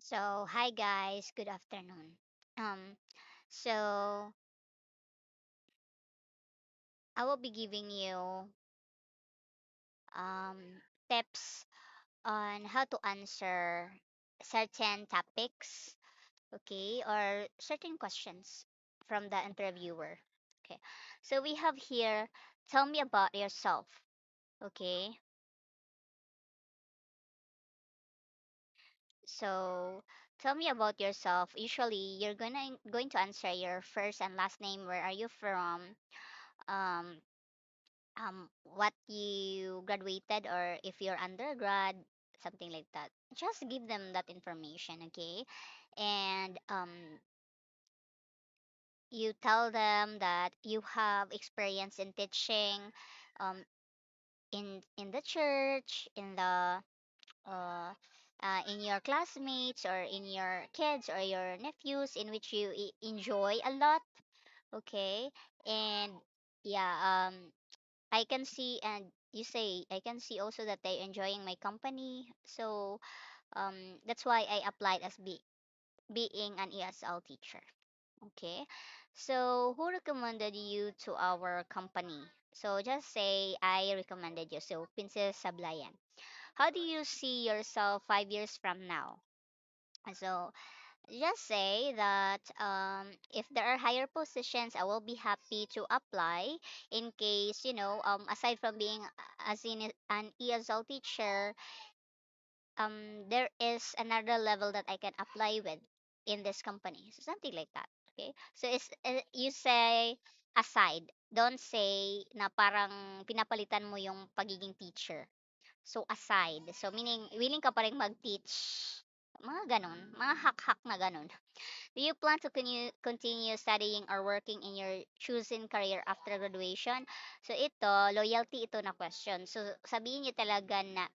So, hi guys, good afternoon. Um, so I will be giving you um, tips on how to answer certain topics, okay, or certain questions from the interviewer. Okay, so we have here, tell me about yourself, okay? So, tell me about yourself. Usually, you're going to answer your first and last name. Where are you from? Um, what you graduated or if you're undergrad, something like that. Just give them that information, okay? And you tell them that you have experience in teaching, um, in the church, uh, in your classmates or in your kids or your nephews in which you enjoy a lot, okay? And yeah, I can see, and you say I can see also that they're enjoying my company. So that's why I applied as being an ESL teacher. Okay. So who recommended you to our company? So just say I recommended you. So Princess Sablayan. How do you see yourself 5 years from now? So just say that if there are higher positions, I will be happy to apply in case, aside from being as in an ESL teacher, there is another level that I can apply with in this company. So something like that. Okay. So you say aside. Don't say na parang pinapalitan mo yung pagiging teacher. So aside. So meaning willing ka pa rin mag-teach. Mga ganon. Mga hak-hak na ganon. Do you plan to continue studying or working in your chosen career after graduation? So ito, loyalty ito na question. So sabihin niyo talaga na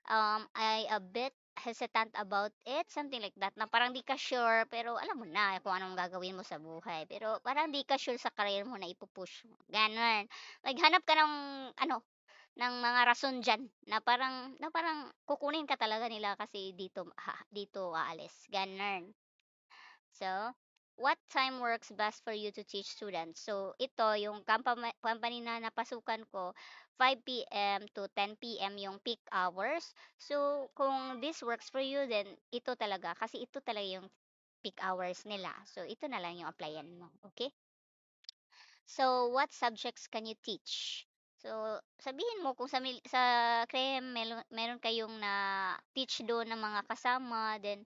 I a bit hesitant about it, something like that, na parang di ka sure, pero alam mo na kung anong gagawin mo sa buhay. Pero parang di ka sure sa career mo na ipupush mo. Ganon. Naghanap ka ng mga rason dyan na parang kukunin ka talaga nila kasi dito aalis. Ganon. So, what time works best for you to teach students? So, ito, yung company na napasukan ko, 5 p.m. to 10 p.m. yung peak hours. So, kung this works for you, then ito talaga. Kasi ito talaga yung peak hours nila. So, ito na lang yung applyan mo. Okay? So, what subjects can you teach? So, sabihin mo kung sa CREM, meron kayong na teach doon ng mga kasama, then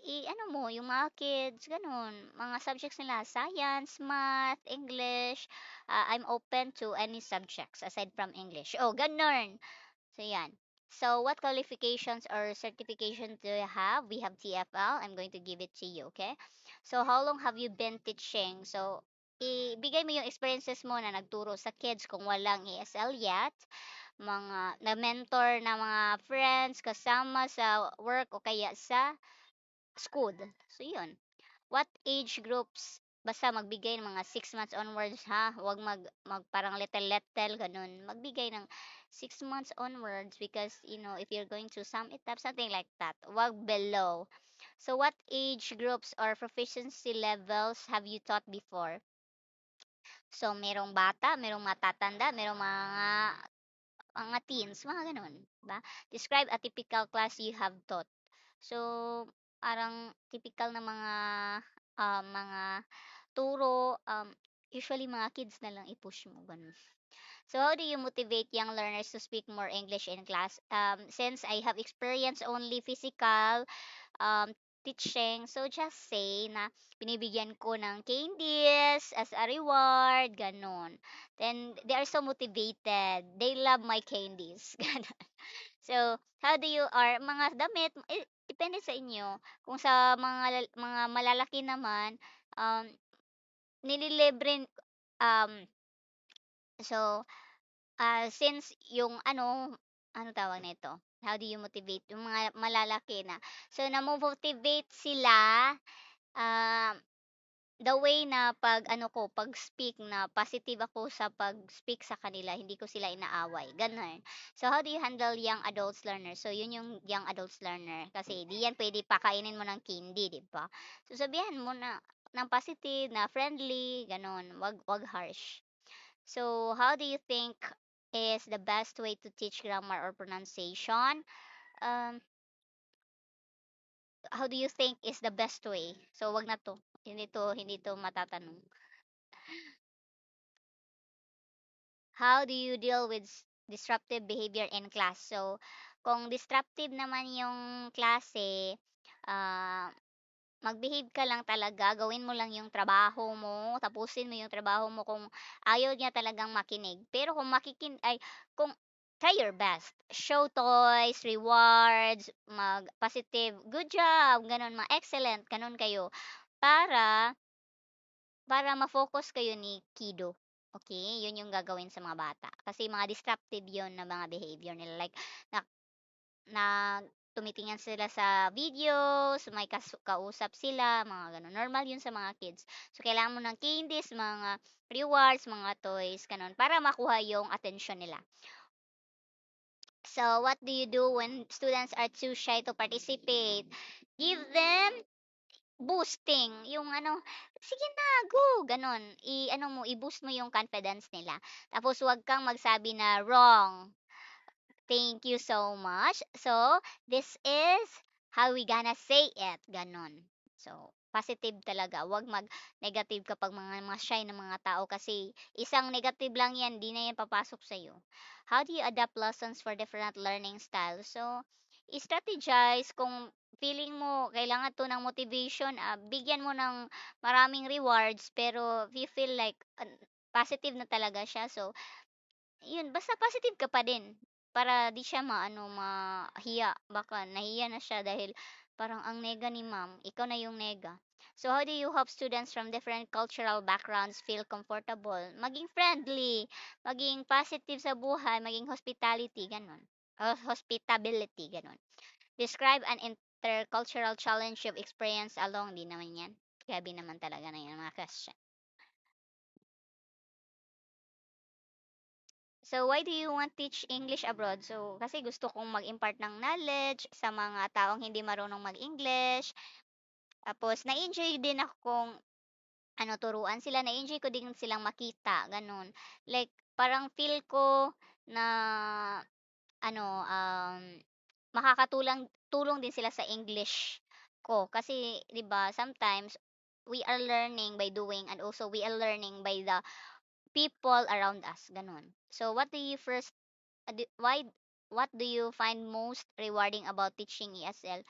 ano mo, yung mga kids, ganun. Mga subjects nila, science, math, English. I'm open to any subjects aside from English. Oh, ganun. So, yan. So, what qualifications or certifications do you have? We have TFL. I'm going to give it to you, okay? So, how long have you been teaching? So, ibigay mo yung experiences mo na nagturo sa kids kung walang ESL yet, mga na-mentor na mga friends, kasama sa work o kaya sa school. So, yun. What age groups, basta magbigay ng mga 6 months onwards, ha? Huwag parang little, ganun. Magbigay ng 6 months onwards because, if you're going to sum it up, something like that. Huwag below. So, what age groups or proficiency levels have you taught before? So, merong bata, merong matatanda, merong mga teens, mga ganun. Ba? Describe a typical class you have taught. So, parang typical na mga turo, usually mga kids na lang i-push mo, ganun. So, how do you motivate young learners to speak more English in class? Since I have experience only physical um, teaching, so just say na binibigyan ko ng candies as a reward, ganun. Then, they are so motivated. They love my candies. Ganun. So, how do you or mga damit, depende sa inyo. Kung sa mga malalaki naman, um, nililibre, um, so, since yung ano tawag nito? How do you motivate yung mga malalaki na? So, namo-motivate sila, um, the way na pag ano ko, pag speak na positive ako sa pag speak sa kanila, hindi ko sila inaaway, ganun. So how do you handle young adults learner? So yun yung young adults learner kasi di yan pwede pakainin mo ng candy, di ba? So sabihan mo na ng positive, na friendly, ganun, wag harsh. So how do you think is the best way to teach grammar or pronunciation? Um, how do you think is the best way? So wag na to. Hindi to matatanong. How do you deal with disruptive behavior in class? So, kung disruptive naman yung klase, ah, mag-behave ka lang talaga, gawin mo lang yung trabaho mo, tapusin mo yung trabaho mo kung ayaw niya talagang makinig. Pero kung kung try your best. Show toys, rewards, mag-positive, good job, ganun, excellent, ganun kayo. Para para ma-focus kayo ni kiddo. Okay, yun yung gagawin sa mga bata. Kasi mga disruptive yun na mga behavior nila. Like, na, na tumitingnan sila sa videos, may kausap sila, mga ganun. Normal yun sa mga kids. So, kailangan mo ng candies, mga rewards, mga toys, ganun, para makuha yung attention nila. So, what do you do when students are too shy to participate? Give them boosting, yung ano, "Sige na, go!" Gano'n. I-ano mo, i-boost mo yung confidence nila. Tapos huwag kang magsabi na, "Wrong. Thank you so much. So, this is how we gonna say it." Gano'n. So, positive talaga. Huwag mag-negative kapag mga shy na mga tao kasi isang negative lang yan, 'di na yan papasok sa'yo. How do you adapt lessons for different learning styles? So, strategize kung feeling mo kailangan 'to ng motivation, bigyan mo ng maraming rewards pero if you feel like positive na talaga siya, so yun, basta positive ka pa din para di siya mahiya. Baka nahiya na siya dahil parang ang nega ni ma'am, ikaw na yung nega. So how do you help students from different cultural backgrounds feel comfortable? Maging friendly, maging positive sa buhay, maging hospitality, ganun. Hospitability, ganun. Describe an intercultural challenge you've experienced along. Di naman yan. Gabi naman talaga na yan mga question. So, why do you want teach English abroad? So, kasi gusto kong mag-impart ng knowledge sa mga taong hindi marunong mag-English. Tapos, na-enjoy din akong turuan sila. Na-enjoy ko din silang makita, ganun. Like, parang feel ko na, ano, tulong din sila sa English ko. Kasi, di ba, sometimes, we are learning by doing and also we are learning by the people around us, ganun. So, why what do you find most rewarding about teaching ESL?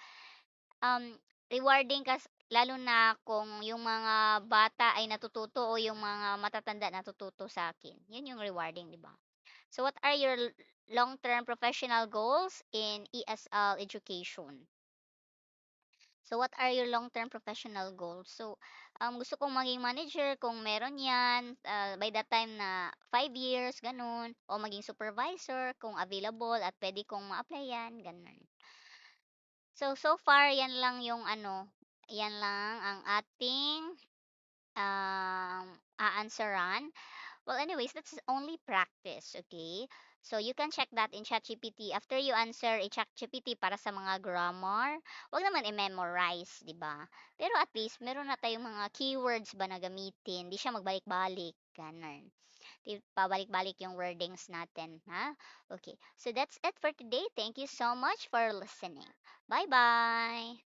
Rewarding lalo na kung yung mga bata ay natututo o yung mga matatanda natututo sa akin. Yun yung rewarding, di ba? So what are your long-term professional goals in ESL education? So what are your long-term professional goals? So gusto kong maging manager kung meron yan, by that time na 5 years, ganun. O maging supervisor kung available at pwede kong ma-apply yan, ganun. So far, yan lang ang ating aansaran. Well, anyways, that's only practice, okay? So, you can check that in ChatGPT. After you answer a ChatGPT para sa mga grammar, wag naman i-memorize, di ba? Pero at least, meron na tayong mga keywords ba na gamitin. Di siya magbalik-balik. Ganun. Di pabalik-balik yung wordings natin, ha? Okay. So, that's it for today. Thank you so much for listening. Bye-bye!